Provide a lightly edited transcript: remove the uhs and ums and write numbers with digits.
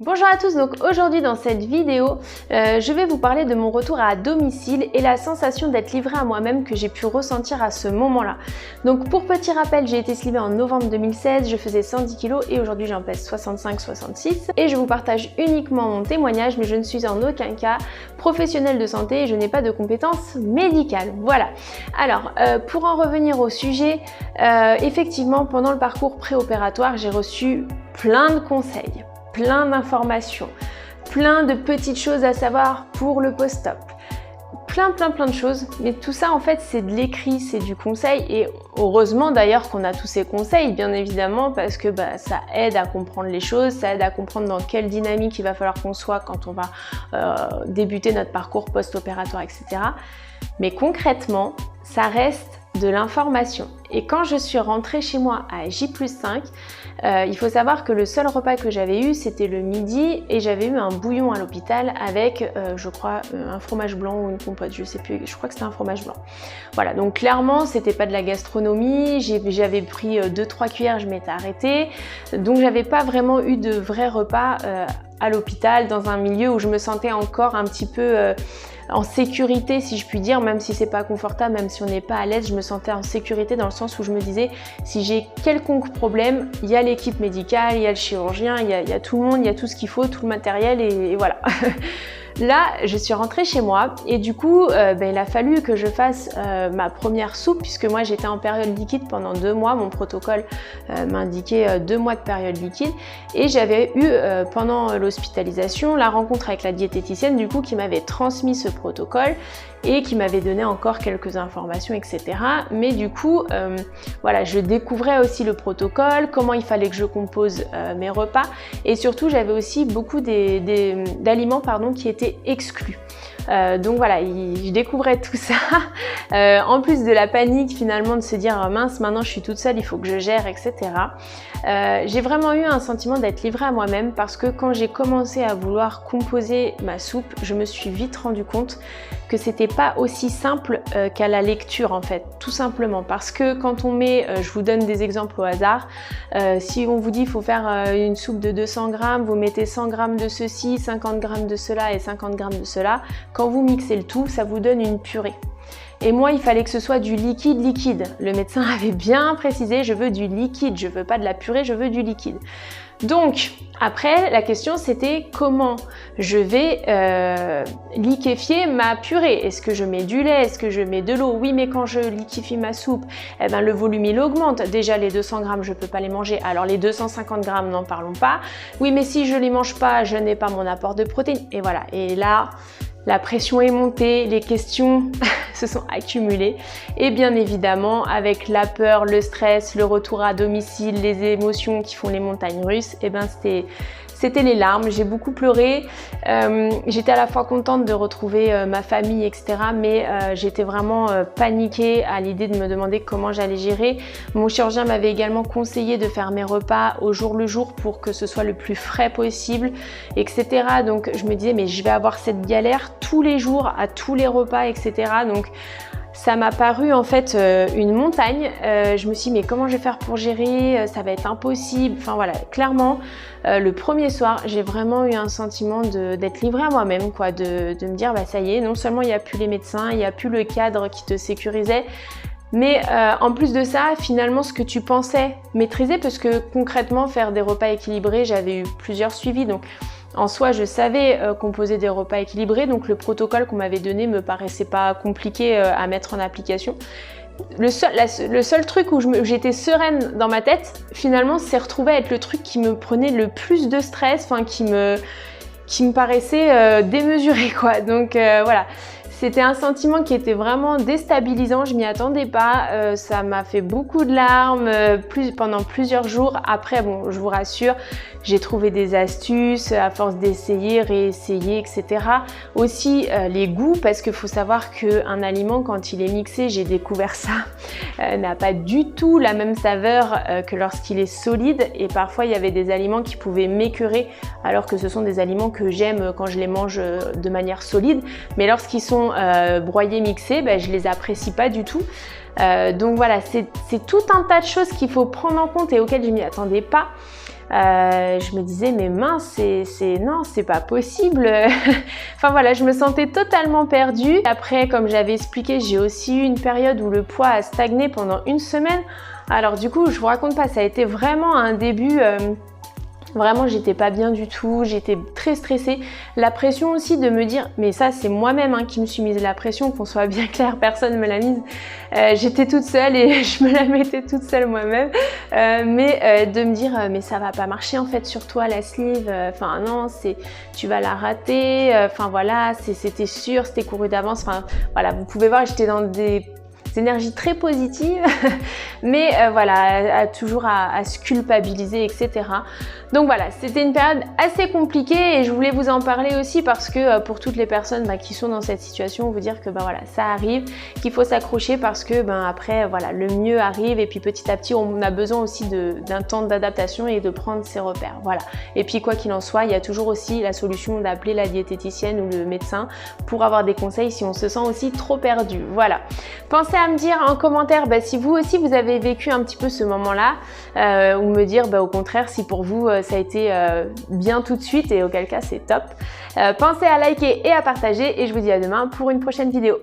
Bonjour à tous, donc aujourd'hui dans cette vidéo, je vais vous parler de mon retour à domicile et la sensation d'être livrée à moi-même que j'ai pu ressentir à ce moment-là. Donc pour petit rappel, j'ai été slivée en novembre 2016, je faisais 110 kg et aujourd'hui j'en pèse 65-66 et je vous partage uniquement mon témoignage, mais je ne suis en aucun cas professionnelle de santé et je n'ai pas de compétences médicales. Voilà. Alors pour en revenir au sujet, effectivement pendant le parcours préopératoire, j'ai reçu plein de conseils, plein d'informations, plein de petites choses à savoir pour le post-op. Plein de choses, mais tout ça en fait c'est de l'écrit, c'est du conseil et heureusement d'ailleurs qu'on a tous ces conseils bien évidemment parce que ça aide à comprendre les choses, ça aide à comprendre dans quelle dynamique il va falloir qu'on soit quand on va débuter notre parcours post-opératoire, etc. Mais concrètement, ça reste de l'information. Et quand je suis rentrée chez moi à J+5, il faut savoir que le seul repas que j'avais eu, c'était le midi et j'avais eu un bouillon à l'hôpital avec, je crois, un fromage blanc ou une compote, je sais plus, je crois que c'était un fromage blanc. Voilà, donc clairement, c'était pas de la gastronomie, j'avais pris 2-3 cuillères, je m'étais arrêtée, donc j'avais pas vraiment eu de vrai repas à l'hôpital, dans un milieu où je me sentais encore un petit peu en sécurité, si je puis dire, même si c'est pas confortable, même si on n'est pas à l'aise, je me sentais en sécurité dans le sens où je me disais, si j'ai quelconque problème, il y a l'équipe médicale, il y a le chirurgien, il y a tout le monde, il y a tout ce qu'il faut, tout le matériel et voilà. Là, je suis rentrée chez moi et du coup, il a fallu que je fasse ma première soupe puisque moi j'étais en période liquide pendant 2 mois. Mon protocole m'indiquait 2 mois de période liquide et j'avais eu pendant l'hospitalisation la rencontre avec la diététicienne du coup qui m'avait transmis ce protocole et qui m'avait donné encore quelques informations, etc. Mais du coup, voilà, je découvrais aussi le protocole, comment il fallait que je compose mes repas et surtout j'avais aussi beaucoup d'aliments qui étaient exclus. Donc voilà, je découvrais tout ça, en plus de la panique finalement de se dire mince, maintenant je suis toute seule, il faut que je gère, etc. J'ai vraiment eu un sentiment d'être livrée à moi-même parce que quand j'ai commencé à vouloir composer ma soupe, je me suis vite rendu compte que c'était pas aussi simple qu'à la lecture en fait, tout simplement parce que quand on met, je vous donne des exemples au hasard, si on vous dit il faut faire une soupe de 200 grammes, vous mettez 100 grammes de ceci, 50 grammes de cela et 50 grammes de cela, quand vous mixez le tout, ça vous donne une purée. Et moi, il fallait que ce soit du liquide. Le médecin avait bien précisé, je veux du liquide, je veux pas de la purée, je veux du liquide. Donc, après, la question c'était comment je vais liquéfier ma purée. Est-ce que je mets du lait? Est-ce que je mets de l'eau? Oui, mais quand je liquéfie ma soupe, le volume il augmente. Déjà, les 200 grammes, je peux pas les manger. Alors, les 250 grammes, n'en parlons pas. Oui, mais si je les mange pas, je n'ai pas mon apport de protéines. Et voilà. Et là, la pression est montée, les questions se sont accumulées et bien évidemment avec la peur, le stress, le retour à domicile, les émotions qui font les montagnes russes, c'était les larmes, j'ai beaucoup pleuré, j'étais à la fois contente de retrouver ma famille, etc. Mais j'étais vraiment paniquée à l'idée de me demander comment j'allais gérer. Mon chirurgien m'avait également conseillé de faire mes repas au jour le jour pour que ce soit le plus frais possible, etc. Donc je me disais mais je vais avoir cette galère tous les jours, à tous les repas, etc. Donc ça m'a paru en fait une montagne. Je me suis dit mais comment je vais faire pour gérer, ça va être impossible. Enfin voilà, clairement le premier soir j'ai vraiment eu un sentiment d'être livrée à moi-même, quoi, de me dire ça y est, non seulement il n'y a plus les médecins, il n'y a plus le cadre qui te sécurisait, mais en plus de ça, finalement ce que tu pensais maîtriser, parce que concrètement faire des repas équilibrés, j'avais eu plusieurs suivis, donc en soi, je savais composer des repas équilibrés, donc le protocole qu'on m'avait donné me paraissait pas compliqué à mettre en application. Le seul truc où j'étais sereine dans ma tête, finalement, c'est retrouvé à être le truc qui me prenait le plus de stress, enfin qui me paraissait démesuré, quoi. Donc voilà. C'était un sentiment qui était vraiment déstabilisant, je m'y attendais pas, ça m'a fait beaucoup de larmes pendant plusieurs jours. Après, bon, je vous rassure, j'ai trouvé des astuces à force d'essayer, réessayer, etc. Aussi les goûts, parce qu'il faut savoir qu'un aliment, quand il est mixé, j'ai découvert ça, n'a pas du tout la même saveur que lorsqu'il est solide. Et parfois, il y avait des aliments qui pouvaient m'écœurer, alors que ce sont des aliments que j'aime quand je les mange de manière solide. Mais lorsqu'ils sont broyés, mixés, je les apprécie pas du tout. Donc voilà, c'est tout un tas de choses qu'il faut prendre en compte et auxquelles je m'y attendais pas. je me disais mais mince, non, c'est pas possible. Enfin voilà, je me sentais totalement perdue. Après, comme j'avais expliqué, j'ai aussi eu une période où le poids a stagné pendant une semaine. Alors du coup, je vous raconte pas, ça a été vraiment un début... Vraiment, j'étais pas bien du tout, j'étais très stressée. La pression aussi de me dire, mais ça c'est moi-même qui me suis mise la pression, qu'on soit bien clair, personne me l'a mise. J'étais toute seule et je me la mettais toute seule moi-même. Mais de me dire, mais ça va pas marcher en fait sur toi la sleeve. Enfin non, tu vas la rater. Enfin voilà, c'était sûr, c'était couru d'avance. Enfin voilà, vous pouvez voir, j'étais dans des énergies très positives, mais voilà, toujours à se culpabiliser, etc. Donc voilà, c'était une période assez compliquée et je voulais vous en parler aussi parce que pour toutes les personnes qui sont dans cette situation, vous dire que voilà, ça arrive, qu'il faut s'accrocher parce que après voilà, le mieux arrive et puis petit à petit on a besoin aussi d'un temps d'adaptation et de prendre ses repères. Voilà. Et puis quoi qu'il en soit, il y a toujours aussi la solution d'appeler la diététicienne ou le médecin pour avoir des conseils si on se sent aussi trop perdu. Voilà. Pensez à me dire en commentaire si vous aussi vous avez vécu un petit peu ce moment-là ou me dire au contraire si pour vous ça a été bien tout de suite et auquel cas c'est top. Pensez à liker et à partager et je vous dis à demain pour une prochaine vidéo.